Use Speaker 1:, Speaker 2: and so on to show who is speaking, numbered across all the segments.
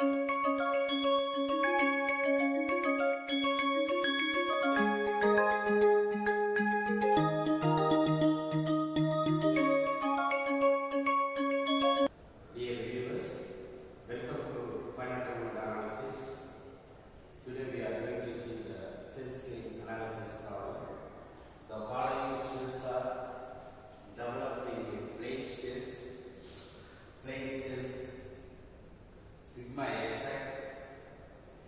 Speaker 1: Welcome to Finite Element Analysis. Today we are going to see the sensing analysis problem. The following steps are developed in plane stress, sigma xx,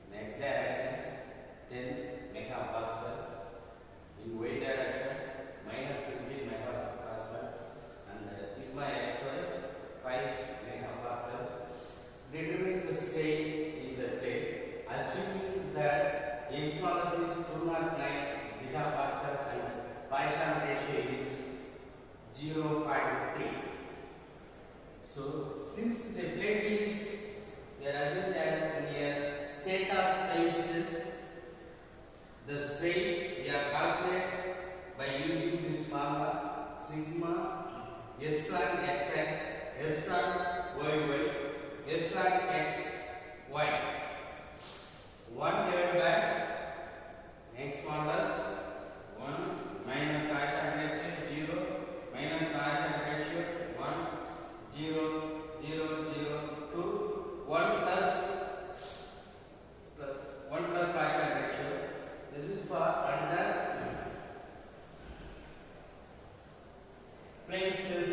Speaker 1: in x direction 10 megapascal, in y direction minus 15 megapascal, and sigma xy 5 megapascal. Determine the strain in the plate, assuming that X mass is 209 gigapascal and Poisson ratio is 0.3. So, since the plate is, we are assuming that in a state of plane stress, the strain we are calculated by using this formula sigma epsilon xx epsilon yy epsilon x y 1 divided by x modulus 1 minus Poisson ratio 0 minus Poisson ratio 1 0 0 0 2 1 plus 1 plus Poisson ratio. This is for under plane stress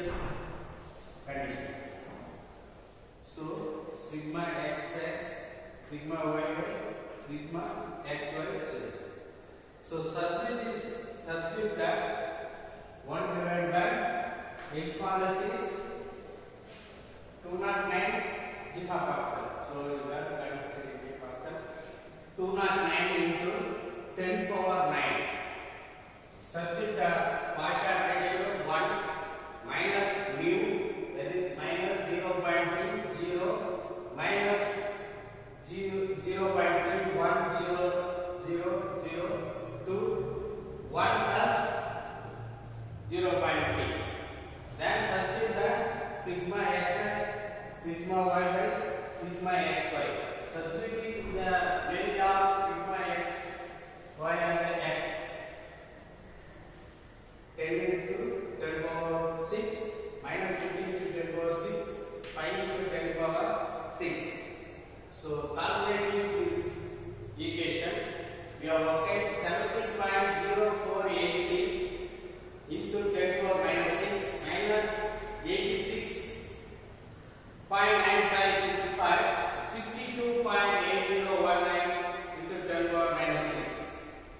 Speaker 1: condition. So sigma xx, sigma yy, sigma xy stress. So substitute that 1 divided by x modulus is 209 gigapascal. So you have calculated in gigapascal. 209 into 10 power 9. Substitute the Poisson ratio 1 minus mu, that is minus 0.30 minus 0.310002 1 plus 0.3. Then substitute the sigma xx, sigma yy, sigma xy. Substituting the value of sigma x, y and x. 10 into 10 power 6 minus 15 into 10 power 6, 5 into 10 power 6. So calculating this equation, we have obtained 70.0483 into 10 power minus 6 minus 86.9565, 62.8019 into 10 power minus 6.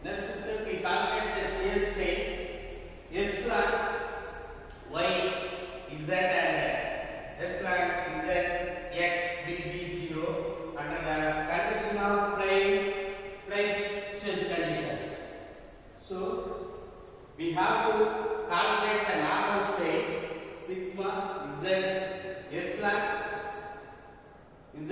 Speaker 1: Next step, we calculate the shear strain epsilon y z and epsilon z x will be 0 under the condition of plane stress condition. So we have to calculate the normal strain sigma z epsilon z